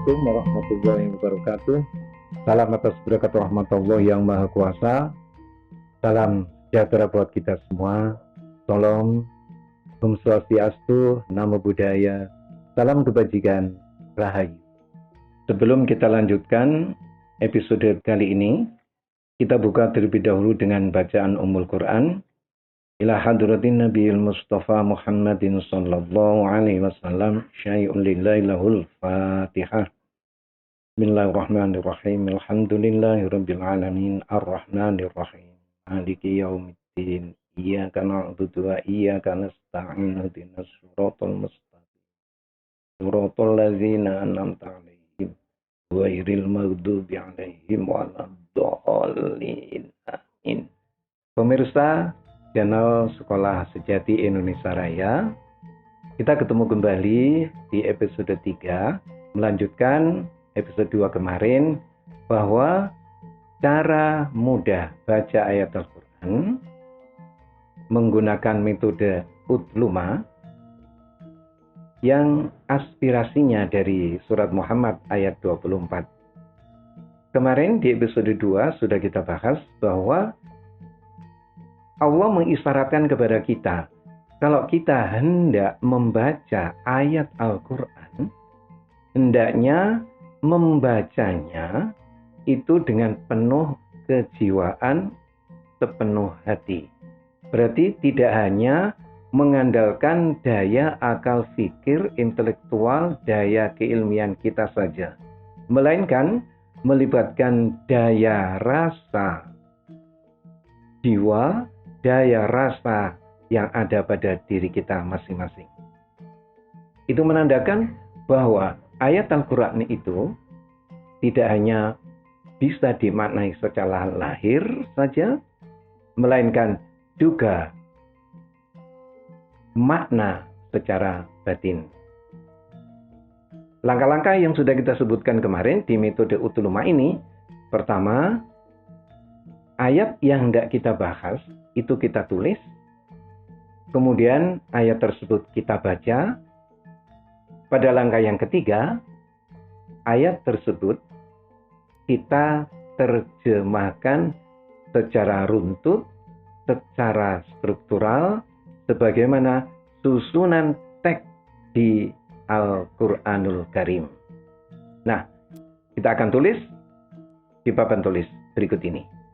Assalamualaikum warahmatullahi wabarakatuh. Salam atas berkat rahmat Allah yang Maha Kuasa. Salam sejahtera buat kita semua. Salam, Om Swastiastu, Namo Buddhaya, salam kebajikan, Rahayu. Sebelum kita lanjutkan episode kali ini, kita buka terlebih dahulu dengan bacaan Ummul Quran. Ila hadratin Nabiyil Mustafa Muhammadin sallallahu alaihi wasallam syai'un lillahi lahul Fatihah. Bismillahirrahmanirrahim. Alhamdulillahirabbil alamin arrahmanir rahim. Maliki yaumiddin. Iyyaka na'budu wa iyyaka nasta'in. Ihdinas siratal mustaqim. Siratal ladzina an'amta 'alaihim ghairil maghdubi 'alaihim waladdallin. Amin. Pemirsa channel Sekolah Sejati Indonesia Raya, kita ketemu kembali di episode 3, melanjutkan episode 2 kemarin, bahwa cara mudah baca ayat Al-Quran menggunakan metode Utluma yang aspirasinya dari surat Muhammad ayat 24. Kemarin di episode 2 sudah kita bahas bahwa Allah mengisyaratkan kepada kita, kalau kita hendak membaca ayat Al-Quran, hendaknya membacanya itu dengan penuh kejiwaan, sepenuh hati. Berarti tidak hanya mengandalkan daya akal fikir, intelektual, daya keilmian kita saja, melainkan melibatkan daya rasa jiwa, daya rasa yang ada pada diri kita masing-masing. Itu menandakan bahwa ayat Al-Quran itu tidak hanya bisa dimaknai secara lahir saja, melainkan juga makna secara batin. Langkah-langkah yang sudah kita sebutkan kemarin di metode Utluma ini, pertama, ayat yang hendak kita bahas itu kita tulis, kemudian ayat tersebut kita baca. Pada langkah yang ketiga, ayat tersebut kita terjemahkan secara runtut, secara struktural, sebagaimana susunan teks di Al-Quranul Karim. Nah, kita akan tulis di papan tulis berikut ini.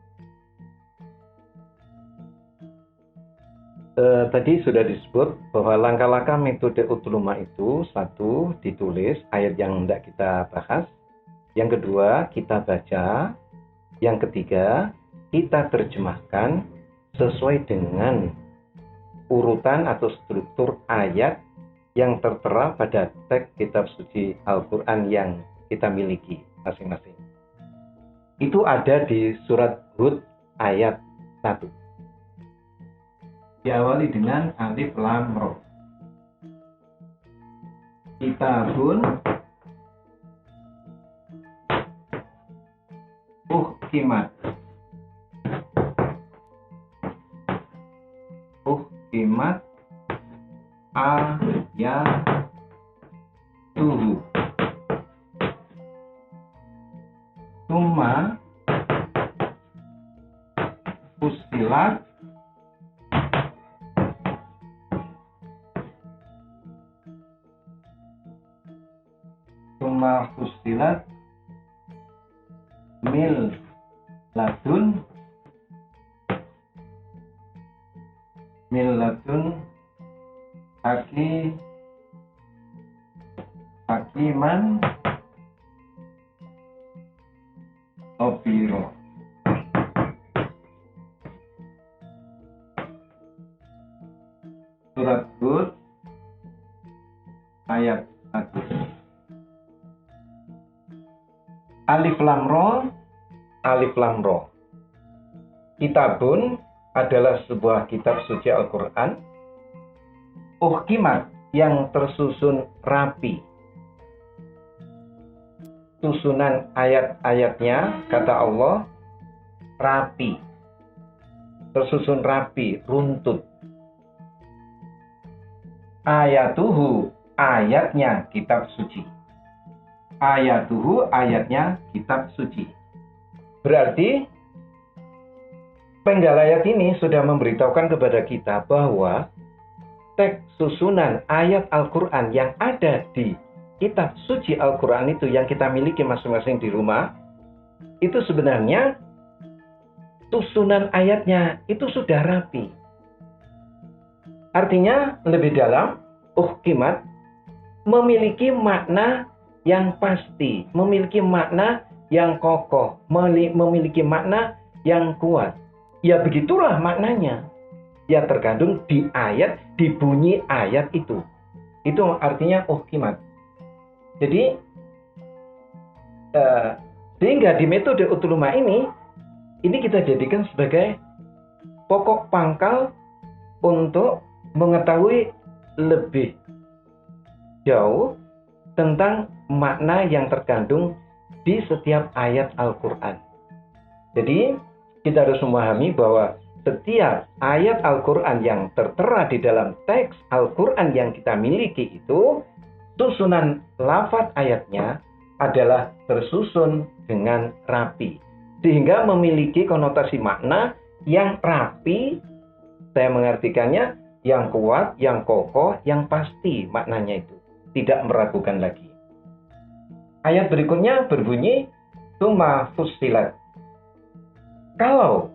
Tadi sudah disebut bahwa langkah-langkah metode Utluma itu, satu, ditulis ayat yang hendak kita bahas. Yang kedua, kita baca. Yang ketiga, kita terjemahkan sesuai dengan urutan atau struktur ayat yang tertera pada teks kitab suci Al-Quran yang kita miliki masing-masing. Itu ada di surat Hud ayat 1. Diawali dengan alif lam ra. Kitabun uhkimat. Uhkimat ayatuhu. Summa fussilat fusilat mil ladun hakiman obiro. Surat Hud ayat 1. Alif lam ra. Kitabun adalah sebuah kitab suci Al-Quran. Uhkimat, yang tersusun rapi. Susunan ayat-ayatnya, kata Allah, rapi. Tersusun rapi, runtut. Ayatuhu, ayatnya kitab suci. ayatuhu, ayatnya kitab suci. Berarti penggal ayat ini sudah memberitahukan kepada kita bahwa teks susunan ayat Al-Quran yang ada di kitab suci Al-Quran itu yang kita miliki masing-masing di rumah, itu sebenarnya susunan ayatnya itu sudah rapi. Artinya lebih dalam, uhkimat, memiliki makna yang pasti, memiliki makna yang kokoh, memiliki makna yang kuat. Ya begitulah maknanya. Ya terkandung di ayat, di bunyi ayat itu. Itu artinya uhkimat. Jadi, sehingga di metode utuluma ini kita jadikan sebagai pokok pangkal untuk mengetahui lebih jauh tentang makna yang terkandung di setiap ayat Al-Quran. Jadi, kita harus memahami bahwa setiap ayat Al-Quran yang tertera di dalam teks Al-Quran yang kita miliki itu, susunan lafaz ayatnya adalah tersusun dengan rapi. Sehingga memiliki konotasi makna yang rapi, saya mengartikannya, yang kuat, yang kokoh, yang pasti maknanya itu. Tidak meragukan lagi. Ayat berikutnya berbunyi, Tsumma fussilat. Kalau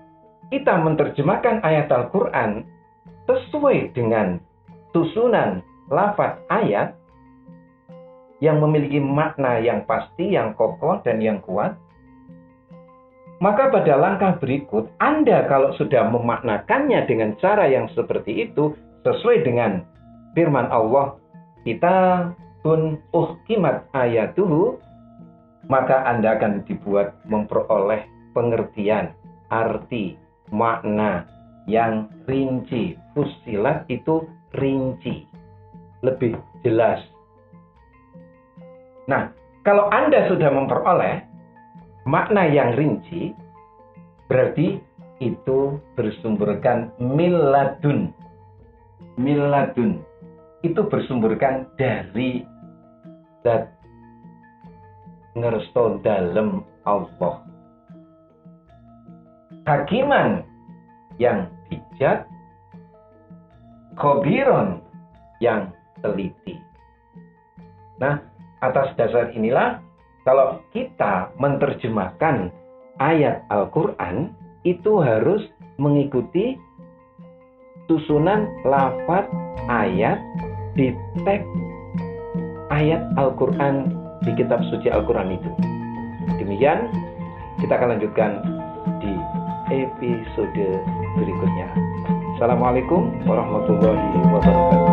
kita menerjemahkan ayat Al-Quran sesuai dengan susunan lafaz ayat yang memiliki makna yang pasti, yang kokoh, dan yang kuat, maka pada langkah berikut, Anda kalau sudah memaknakannya dengan cara yang seperti itu, sesuai dengan firman Allah, kita pun uhkimat ayatuhu, maka Anda akan dibuat memperoleh pengertian, arti, makna yang rinci. Fussilat itu rinci, lebih jelas. Nah, kalau Anda sudah memperoleh makna yang rinci, berarti itu bersumberkan miladun. Miladun itu bersumberkan dari zat ngersto dalem Allah. Hakiman yang bijak, khobiron yang teliti. Nah, atas dasar inilah kalau kita menerjemahkan ayat Al-Quran itu harus mengikuti susunan lafaz ayat di teks ayat Al-Quran di kitab suci Al-Quran itu. Demikian, kita akan lanjutkan di episode berikutnya. Assalamualaikum warahmatullahi wabarakatuh.